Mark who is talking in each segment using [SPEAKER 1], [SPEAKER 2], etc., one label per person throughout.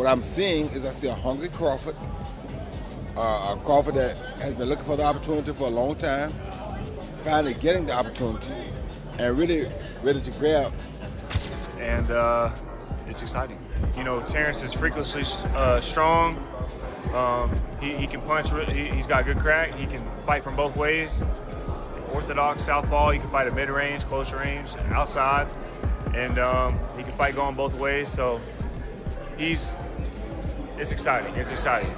[SPEAKER 1] what I'm seeing is I see a hungry Crawford, a Crawford that has been looking for the opportunity for a long time, finally getting the opportunity, and really ready to grab.
[SPEAKER 2] And it's exciting. You know, Terence is freakishly strong. He can punch. He's got good crack. He can fight from both ways. Orthodox southpaw. He can fight at mid-range, close range, outside, and he can fight going both ways. So it's exciting. It's exciting.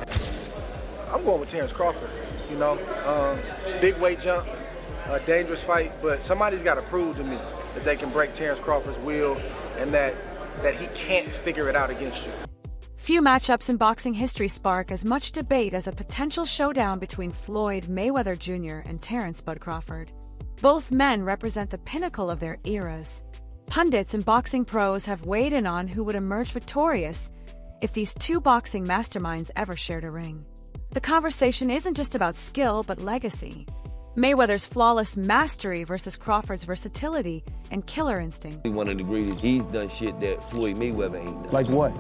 [SPEAKER 3] I'm going with Terence Crawford. You know, big weight jump, a dangerous fight, but somebody's got to prove to me that they can break Terence Crawford's will and that he can't figure it out against you.
[SPEAKER 4] Few matchups in boxing history spark as much debate as a potential showdown between Floyd Mayweather Jr. and Terence "Bud" Crawford. Both men represent the pinnacle of their eras. Pundits and boxing pros have weighed in on who would emerge victorious if these two boxing masterminds ever shared a ring. The conversation isn't just about skill, but legacy. Mayweather's flawless mastery versus Crawford's versatility and killer instinct.
[SPEAKER 5] We want to agree that he's done shit that Floyd Mayweather ain't done.
[SPEAKER 6] Like what?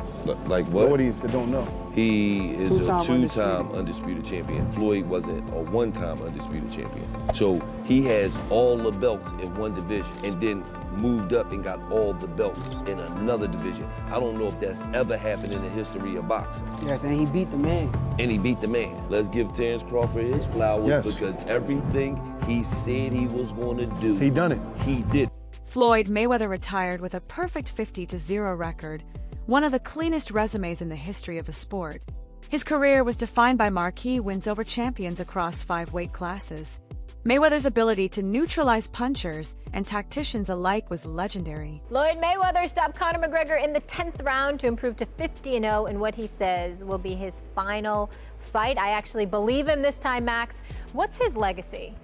[SPEAKER 5] Like what?
[SPEAKER 6] Audience that don't know.
[SPEAKER 5] He is a two-time undisputed champion. Floyd wasn't a one-time undisputed champion. So he has all the belts in one division and then moved up and got all the belts in another division. I don't know if that's ever happened in the history of boxing.
[SPEAKER 7] Yes, and he beat the man.
[SPEAKER 5] And he beat the man. Let's give Terence Crawford his flowers because everything he said he was going to do,
[SPEAKER 6] he done it.
[SPEAKER 5] He did.
[SPEAKER 4] Floyd Mayweather retired with a perfect 50-0 record, one of the cleanest resumes in the history of the sport. His career was defined by marquee wins over champions across 5 weight classes. Mayweather's ability to neutralize punchers and tacticians alike was legendary.
[SPEAKER 8] Floyd Mayweather stopped Conor McGregor in the 10th round to improve to 50-0 in what he says will be his final fight. I actually believe him this time, Max. What's his legacy?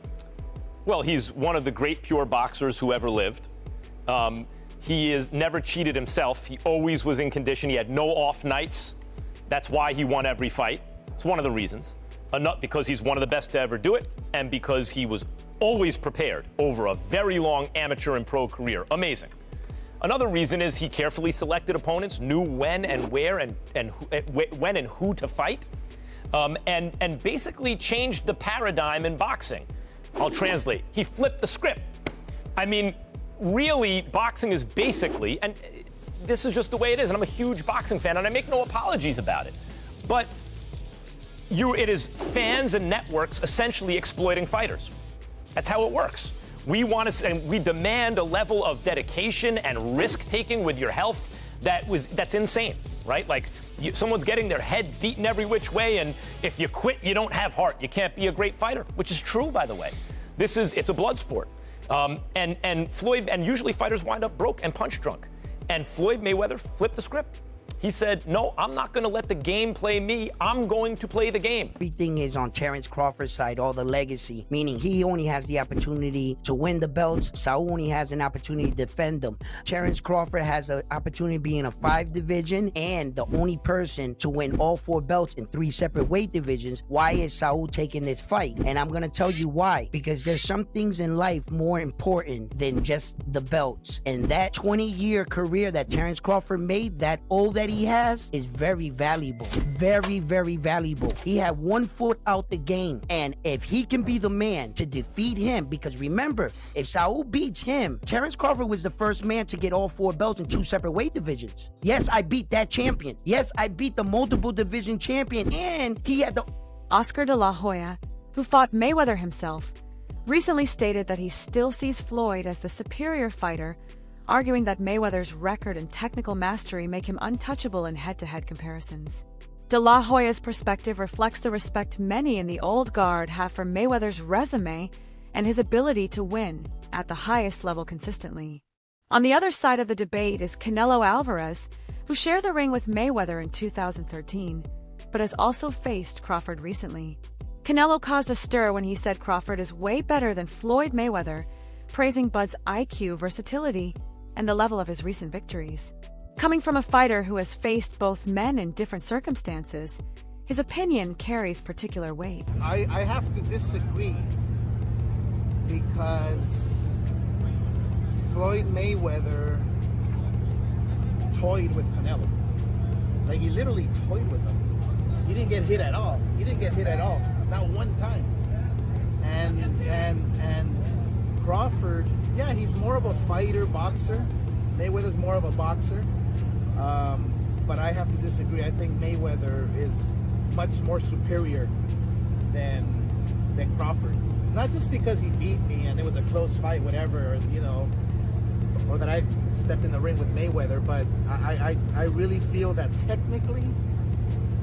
[SPEAKER 9] Well, he's one of the great pure boxers who ever lived. He is never cheated himself. He always was in condition. He had no off nights. That's why he won every fight. It's one of the reasons. Because he's one of the best to ever do it, and because he was always prepared over a very long amateur and pro career. Amazing. Another reason is he carefully selected opponents, knew when and where and when and who to fight, and basically changed the paradigm in boxing. I'll translate. He flipped the script. I mean, really, boxing is basically, and this is just the way it is, and I'm a huge boxing fan, and I make no apologies about it, but it is fans and networks essentially exploiting fighters. That's how it works. We demand a level of dedication and risk-taking with your health that's insane, right? Like, someone's getting their head beaten every which way, and if you quit, you don't have heart. You can't be a great fighter, which is true, by the way. It's a blood sport. And usually fighters wind up broke and punch drunk. And Floyd Mayweather flipped the script. He said, no, I'm not going to let the game play me. I'm going to play the game.
[SPEAKER 7] Everything is on Terence Crawford's side, all the legacy, meaning he only has the opportunity to win the belts. Saul only has an opportunity to defend them. Terence Crawford has an opportunity to be in a 5 division and the only person to win all 4 belts in 3 separate weight divisions. Why is Saul taking this fight? And I'm going to tell you why. Because there's some things in life more important than just the belts. And that 20-year career that Terence Crawford made, that all that he has is very valuable. Very, very valuable. He had 1 foot out the game. And if he can be the man to defeat him, because remember, if Saul beats him, Terence Crawford was the first man to get all 4 belts in 2 separate weight divisions. Yes, I beat that champion. Yes, I beat the multiple division champion. And he had the...
[SPEAKER 4] Oscar de la Hoya, who fought Mayweather himself, recently stated that he still sees Floyd as the superior fighter, arguing that Mayweather's record and technical mastery make him untouchable in head-to-head comparisons. De La Hoya's perspective reflects the respect many in the old guard have for Mayweather's resume and his ability to win at the highest level consistently. On the other side of the debate is Canelo Alvarez, who shared the ring with Mayweather in 2013, but has also faced Crawford recently. Canelo caused a stir when he said Crawford is way better than Floyd Mayweather, praising Bud's IQ, versatility, and the level of his recent victories. Coming from a fighter who has faced both men in different circumstances, his opinion carries particular weight.
[SPEAKER 10] I have to disagree because Floyd Mayweather toyed with Canelo. Like, he literally toyed with him. He didn't get hit at all. Not one time. And Crawford, yeah, he's more of a fighter, boxer. Mayweather's more of a boxer. But I have to disagree. I think Mayweather is much more superior than Crawford. Not just because he beat me and it was a close fight, whatever, or that I stepped in the ring with Mayweather, but I really feel that technically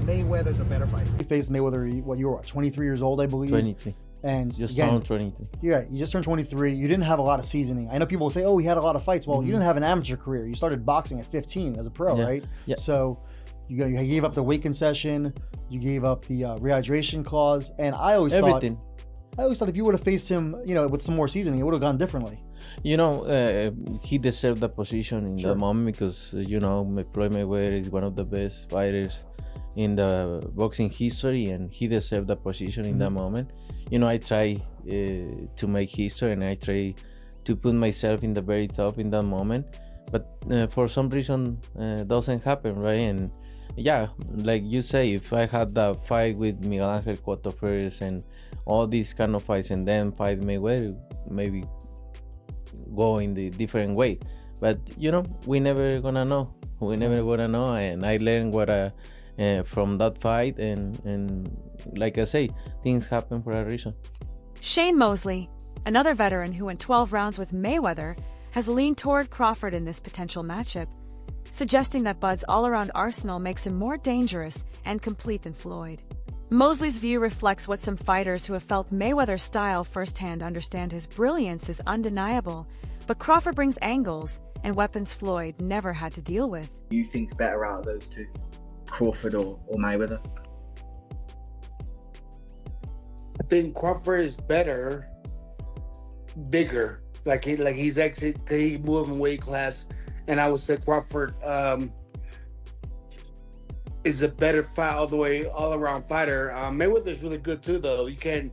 [SPEAKER 10] Mayweather's a better fighter.
[SPEAKER 6] You faced Mayweather, you were 23 years old, I believe?
[SPEAKER 11] 23.
[SPEAKER 6] And
[SPEAKER 11] just
[SPEAKER 6] again,
[SPEAKER 11] turned 23.
[SPEAKER 6] Yeah, you just turned 23. You didn't have a lot of seasoning. I know people will say, oh, he had a lot of fights. Well, you didn't have an amateur career. You started boxing at 15 as a pro, right?
[SPEAKER 11] Yeah.
[SPEAKER 6] So you gave up the weight concession. You gave up the rehydration clause. And I always thought if you would have faced him, with some more seasoning, it would have gone differently.
[SPEAKER 11] He deserved the position in that moment because, Floyd Mayweather is one of the best fighters in the boxing history, and he deserved the position in that moment. I try to make history, and I try to put myself in the very top in that moment. But for some reason, doesn't happen, right? And yeah, like you say, if I had that fight with Miguel Angel Cotto first and all these kind of fights, and then fight Mayweather, maybe go in the different way. But we never gonna know. And I learned what from that fight, and like I say, things happen for a reason.
[SPEAKER 4] Shane Mosley, another veteran who went 12 rounds with Mayweather, has leaned toward Crawford in this potential matchup, suggesting that Bud's all-around arsenal makes him more dangerous and complete than Floyd. Mosley's view reflects what some fighters who have felt Mayweather's style firsthand understand. His brilliance is undeniable, but Crawford brings angles and weapons Floyd never had to deal with.
[SPEAKER 12] Who you think's better out of those two, Crawford or Mayweather?
[SPEAKER 13] I think Crawford is better, bigger. Like he's actually, he moved in weight class, and I would say Crawford is a better fight all around fighter. Mayweather's really good too, though. You can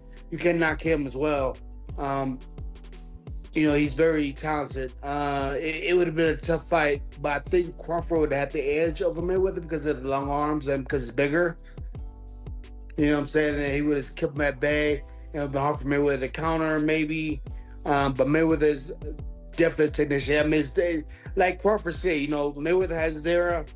[SPEAKER 13] knock him as well. He's very talented. It would have been a tough fight, but I think Crawford would have the edge over Mayweather because of the long arms and because he's bigger. You know what I'm saying? And he would have kept him at bay. It would have been hard for Mayweather to counter, maybe. But Mayweather's definitely a technician. I mean, like Crawford said, Mayweather has his era,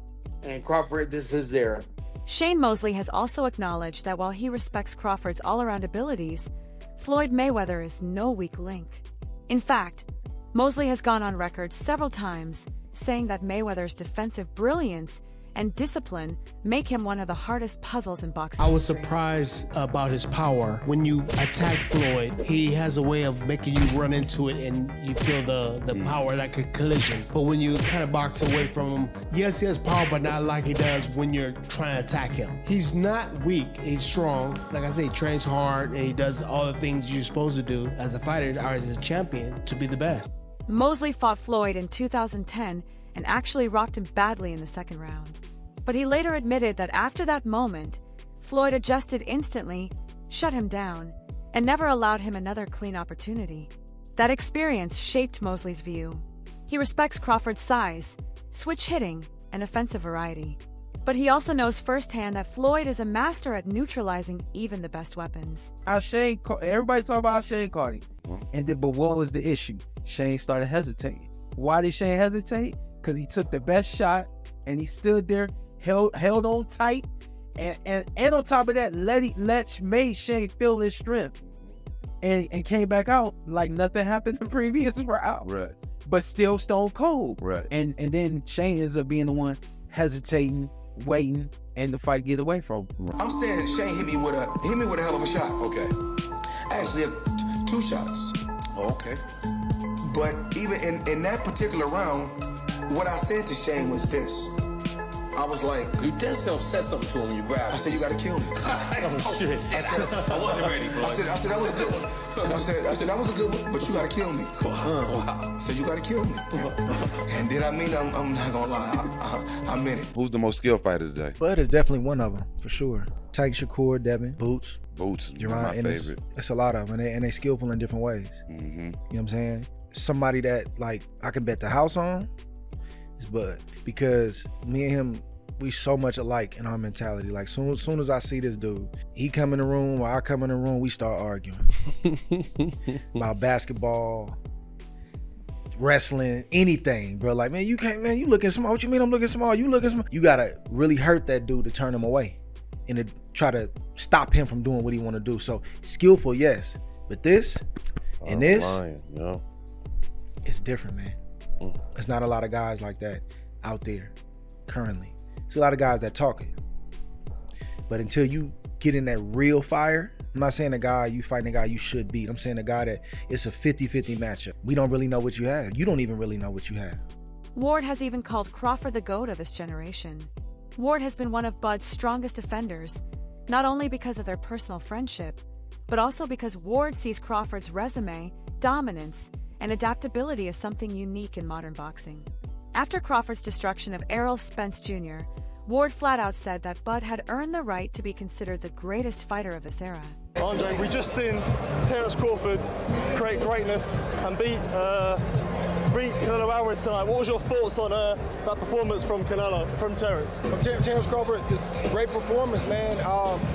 [SPEAKER 13] and Crawford, this is his era.
[SPEAKER 4] Shane Mosley has also acknowledged that while he respects Crawford's all-around abilities, Floyd Mayweather is no weak link. In fact, Mosley has gone on record several times saying that Mayweather's defensive brilliance and discipline make him one of the hardest puzzles in boxing.
[SPEAKER 14] I was surprised about his power. When you attack Floyd, he has a way of making you run into it and you feel the power, like a collision. But when you kind of box away from him, yes, he has power, but not like he does when you're trying to attack him. He's not weak, he's strong. Like I say, he trains hard and he does all the things you're supposed to do as a fighter or as a champion to be the best.
[SPEAKER 4] Mosley fought Floyd in 2010 and actually rocked him badly in the second round. But he later admitted that after that moment, Floyd adjusted instantly, shut him down, and never allowed him another clean opportunity. That experience shaped Mosley's view. He respects Crawford's size, switch hitting, and offensive variety. But he also knows firsthand that Floyd is a master at neutralizing even the best weapons.
[SPEAKER 15] Everybody talk about Shane Cardi. But what was the issue? Shane started hesitating. Why did Shane hesitate? Because he took the best shot and he stood there, held on tight, and on top of that, made Shane feel his strength, and came back out like nothing happened the previous round.
[SPEAKER 5] Right.
[SPEAKER 15] But still stone cold.
[SPEAKER 5] Right.
[SPEAKER 15] And then Shane ends up being the one hesitating, waiting, and the fight get away from him.
[SPEAKER 16] I'm saying Shane hit me with a hell of a shot. Okay. Actually, 2 shots. Okay. But even in that particular round, what I said to Shane was this. I was like, you damn self said something to him when you grabbed him. I said, you gotta kill me. Oh, shit. I wasn't ready, bro. I said, that was a good one. And I said, that was a good one, but you gotta kill me. Wow. So you gotta kill me. And then I'm not gonna lie, I meant it.
[SPEAKER 5] Who's the most skilled fighter today?
[SPEAKER 3] Bud is definitely one of them, for sure. Tyke Shakur, Devin, Boots.
[SPEAKER 5] Boots,
[SPEAKER 3] my favorite. It's a lot of them, and they skillful in different ways.
[SPEAKER 5] Mm-hmm.
[SPEAKER 3] You know what I'm saying? Somebody that, like, I can bet the house on is Bud. Because me and him we so much alike in our mentality. Like soon as I see this dude, he come in the room or I come in the room, we start arguing about basketball, wrestling, anything, bro. Like, man, you can't, man, you looking small. What you mean I'm looking small? You looking small. You gotta really hurt that dude to turn him away and to try to stop him from doing what he want to do. So skillful, yes, but this and this,
[SPEAKER 5] no,
[SPEAKER 3] it's different, man. There's not a lot of guys like that out there currently. There's a lot of guys that talk it, but until you get in that real fire, I'm not saying a guy you fighting a guy you should beat. I'm saying a guy that it's a 50-50 matchup. We don't really know what you have. You don't even really know what you have.
[SPEAKER 4] Ward has even called Crawford the GOAT of this generation. Ward has been one of Bud's strongest defenders, not only because of their personal friendship, but also because Ward sees Crawford's resume, dominance, and adaptability as something unique in modern boxing. After Crawford's destruction of Errol Spence Jr., Ward flat out said that Bud had earned the right to be considered the greatest fighter of this era.
[SPEAKER 17] Andre, we just seen Terence Crawford create greatness and beat Canelo Alvarez tonight. What was your thoughts on that performance from Terence?
[SPEAKER 3] Terence Crawford is a great performance, man.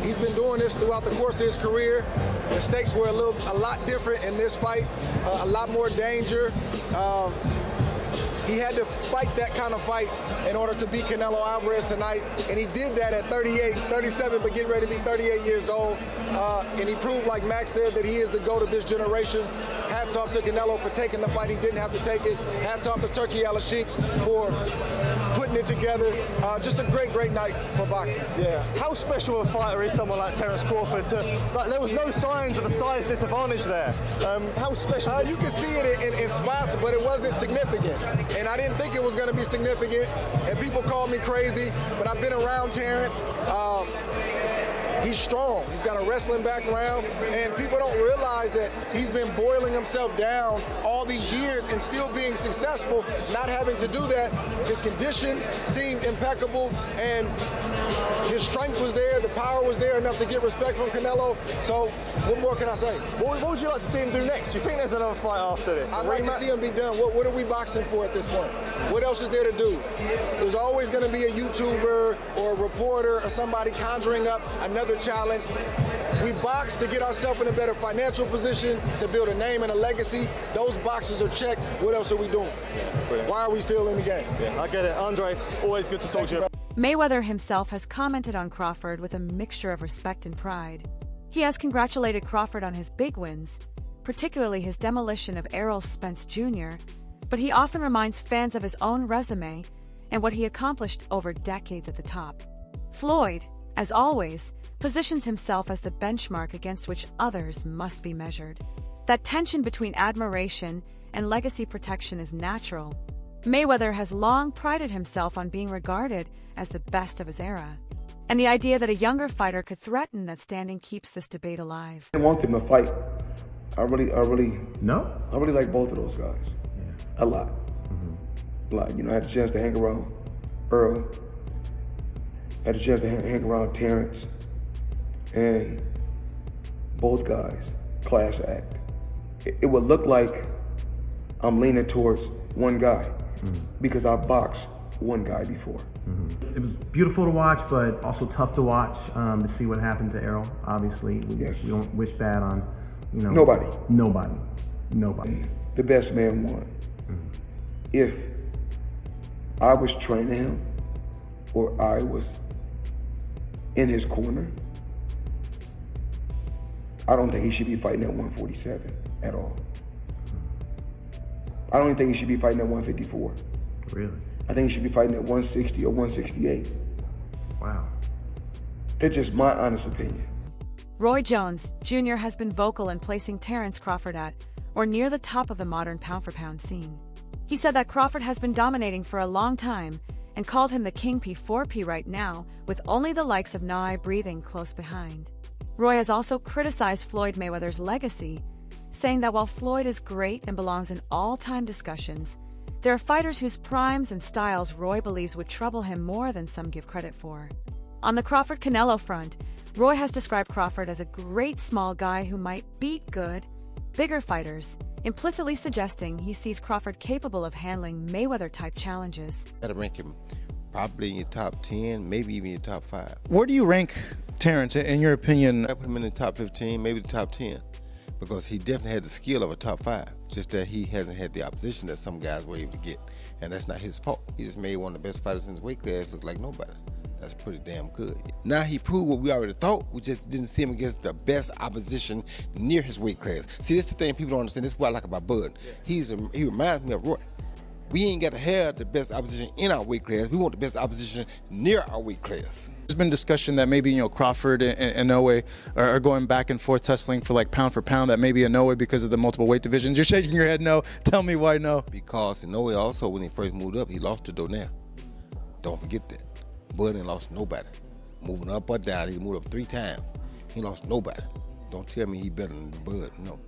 [SPEAKER 3] He's been doing this throughout the course of his career. The stakes were a lot different in this fight, a lot more danger. He had to fight that kind of fight in order to beat Canelo Alvarez tonight, and he did that at 37, but getting ready to be 38 years old. And he proved, like Max said, that he is the GOAT of this generation. Hats off to Canelo for taking the fight. He didn't have to take it. Hats off to Turki Al-Sheikh for putting it together. Just a great night for boxing.
[SPEAKER 17] Yeah. How special a fighter is someone like Terence Crawford? There was no signs of a size disadvantage there. How special?
[SPEAKER 3] You can see it in spots, but it wasn't significant. And I didn't think it was going to be significant. And people called me crazy, but I've been around Terence. He's strong. He's got a wrestling background, and people don't realize that he's been boiling himself down all these years and still being successful, not having to do that. His condition seemed impeccable, and his strength was there, the power was there enough to get respect from Canelo. So what more can I say?
[SPEAKER 17] What would you like to see him do next? Do you think there's another fight after this?
[SPEAKER 3] I'd like to see him be done. What are we boxing for at this point? What else is there to do? There's always going to be a YouTuber or a reporter or somebody conjuring up another challenge. We box to get ourselves in a better financial position, to build a name and a legacy. Those boxes are checked. What else are we doing? Why are we still in the game?
[SPEAKER 17] Yeah, I get it. Andre, always good to talk to you.
[SPEAKER 4] Mayweather himself has commented on Crawford with a mixture of respect and pride. He has congratulated Crawford on his big wins, particularly his demolition of Errol Spence Jr., but he often reminds fans of his own resume and what he accomplished over decades at the top. Floyd, as always, positions himself as the benchmark against which others must be measured. That tension between admiration and legacy protection is natural. Mayweather has long prided himself on being regarded as the best of his era, and the idea that a younger fighter could threaten that standing keeps this debate alive.
[SPEAKER 18] I want him to fight. I really like both of those guys. Yeah. A lot. A lot. You know, I had a chance to hang around Earl. I had a chance to hang around Terence. And both guys, class act. It would look like I'm leaning towards one guy because I boxed one guy before.
[SPEAKER 19] It was beautiful to watch, but also tough to watch to see what happened to Errol. Obviously, we don't wish bad on,
[SPEAKER 18] Nobody.
[SPEAKER 19] The
[SPEAKER 18] best man won. If I was training him or I was in his corner, I don't think he should be fighting at 147 at all. I don't even think he should be fighting at 154.
[SPEAKER 19] Really?
[SPEAKER 18] I think he should be fighting at 160 or 168.
[SPEAKER 19] Wow.
[SPEAKER 18] That's just my honest opinion.
[SPEAKER 4] Roy Jones Jr. has been vocal in placing Terence Crawford at or near the top of the modern pound-for-pound scene. He said that Crawford has been dominating for a long time and called him the King P4P right now, with only the likes of Nye breathing close behind. Roy has also criticized Floyd Mayweather's legacy, saying that while Floyd is great and belongs in all-time discussions, there are fighters whose primes and styles Roy believes would trouble him more than some give credit for. On the Crawford-Canelo front, Roy has described Crawford as a great small guy who might beat good, bigger fighters, implicitly suggesting he sees Crawford capable of handling Mayweather-type challenges.
[SPEAKER 20] That'll make him
[SPEAKER 1] Probably in your top 10, maybe even your top 5.
[SPEAKER 20] Where do you rank Terence, in your opinion?
[SPEAKER 1] I put him in the top 15, maybe the top 10, because he definitely has the skill of a top 5, just that he hasn't had the opposition that some guys were able to get, and that's not his fault. He just made one of the best fighters in his weight class look like nobody. That's pretty damn good. Now he proved what we already thought. We just didn't see him against the best opposition near his weight class. See, this is the thing people don't understand. This is what I like about Bud. He reminds me of Roy. We ain't got to have the best opposition in our weight class. We want the best opposition near our weight class.
[SPEAKER 20] There's been discussion that maybe, Crawford and Inoue are going back and forth tussling for like pound for pound, that maybe Inoue, because of the multiple weight divisions. You're shaking your head no. Tell me why no.
[SPEAKER 1] Because Inoue also, when he first moved up, he lost to Donaire. Don't forget that. Bud ain't lost nobody. Moving up or down, he moved up 3 times. He lost nobody. Don't tell me he better than Bud, no.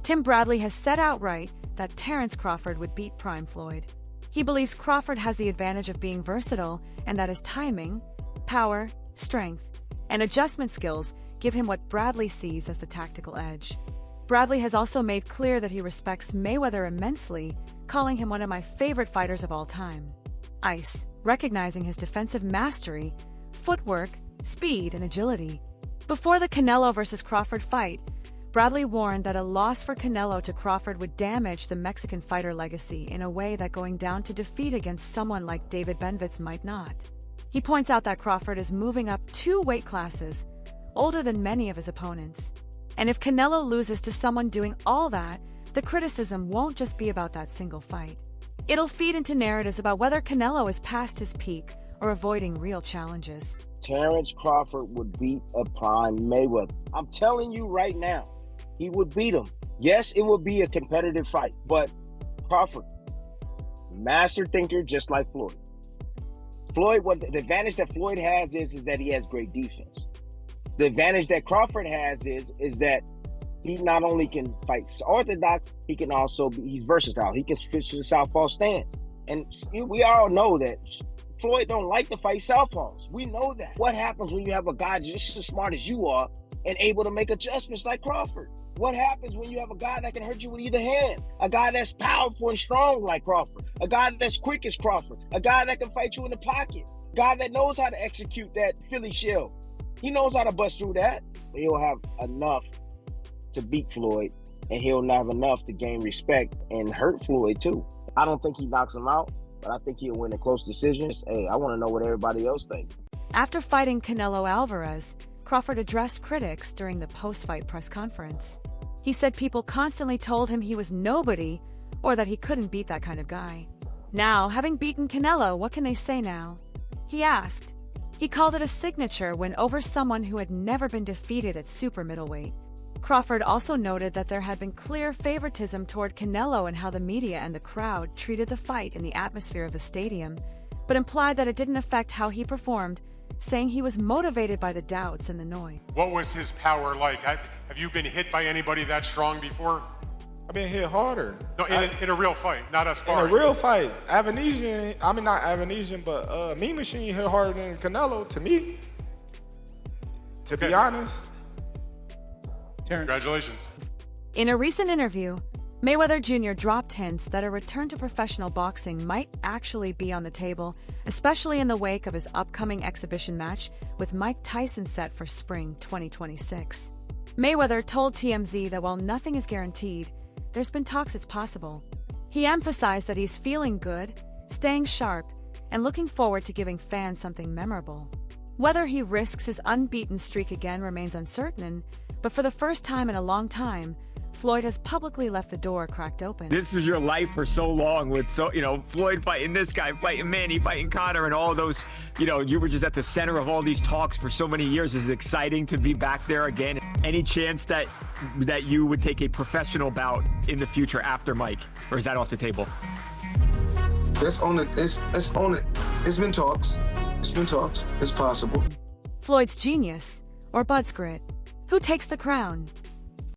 [SPEAKER 4] Tim Bradley has said outright that Terence Crawford would beat Prime Floyd. He believes Crawford has the advantage of being versatile and that his timing, power, strength, and adjustment skills give him what Bradley sees as the tactical edge. Bradley has also made clear that he respects Mayweather immensely, calling him one of my favorite fighters of all time. Ice, recognizing his defensive mastery, footwork, speed, and agility. Before the Canelo versus Crawford fight, Bradley warned that a loss for Canelo to Crawford would damage the Mexican fighter legacy in a way that going down to defeat against someone like David Benvitz might not. He points out that Crawford is moving up 2 weight classes, older than many of his opponents. And if Canelo loses to someone doing all that, the criticism won't just be about that single fight. It'll feed into narratives about whether Canelo is past his peak or avoiding real challenges.
[SPEAKER 21] Terence Crawford would beat a Prime Mayweather. I'm telling you right now, he would beat him. Yes, it would be a competitive fight, but Crawford, master thinker just like Floyd. What the advantage that Floyd has is that he has great defense. The advantage that Crawford has is that he not only can fight orthodox, he can also he's versatile. He can switch to the southpaw stance. And we all know that Floyd don't like to fight southpaws. We know that. What happens when you have a guy just as smart as you are and able to make adjustments like Crawford? What happens when you have a guy that can hurt you with either hand? A guy that's powerful and strong like Crawford. A guy that's quick as Crawford. A guy that can fight you in the pocket. A guy that knows how to execute that Philly shell. He knows how to bust through that. He'll have enough to beat Floyd, and he'll have enough to gain respect and hurt Floyd too. I don't think he knocks him out, but I think he'll win in close decisions. Hey, I want to know what everybody else thinks.
[SPEAKER 4] After fighting Canelo Alvarez, Crawford addressed critics during the post-fight press conference. He said people constantly told him he was nobody or that he couldn't beat that kind of guy. Now, having beaten Canelo, what can they say now? He asked. He called it a signature win over someone who had never been defeated at super middleweight. Crawford also noted that there had been clear favoritism toward Canelo and how the media and the crowd treated the fight in the atmosphere of the stadium, but implied that it didn't affect how he performed, saying he was motivated by the doubts and the noise.
[SPEAKER 22] What was his power like? Have you been hit by anybody that strong before?
[SPEAKER 23] I've been hit harder.
[SPEAKER 22] No, in a real fight, not a sparring.
[SPEAKER 23] In a real fight. Avanesian, I mean not Avanesian, but Mean Machine hit harder than Canelo, to me. To be honest.
[SPEAKER 22] Terence. Congratulations.
[SPEAKER 4] In a recent interview, Mayweather Jr. dropped hints that a return to professional boxing might actually be on the table, especially in the wake of his upcoming exhibition match with Mike Tyson set for spring 2026. Mayweather told TMZ that while nothing is guaranteed, there's been talks it's possible. He emphasized that he's feeling good, staying sharp, and looking forward to giving fans something memorable. Whether he risks his unbeaten streak again remains uncertain, but for the first time in a long time, Floyd has publicly left the door cracked open.
[SPEAKER 24] This was your life for so long with Floyd fighting this guy, fighting Manny, fighting Conor, and all those, you were just at the center of all these talks for so many years. It's exciting to be back there again. Any chance that you would take a professional bout in the future after Mike, or is that off the table?
[SPEAKER 16] Let's own it. Let's own it. It's been talks. It's possible.
[SPEAKER 4] Floyd's genius, or Bud's grit? Who takes the crown?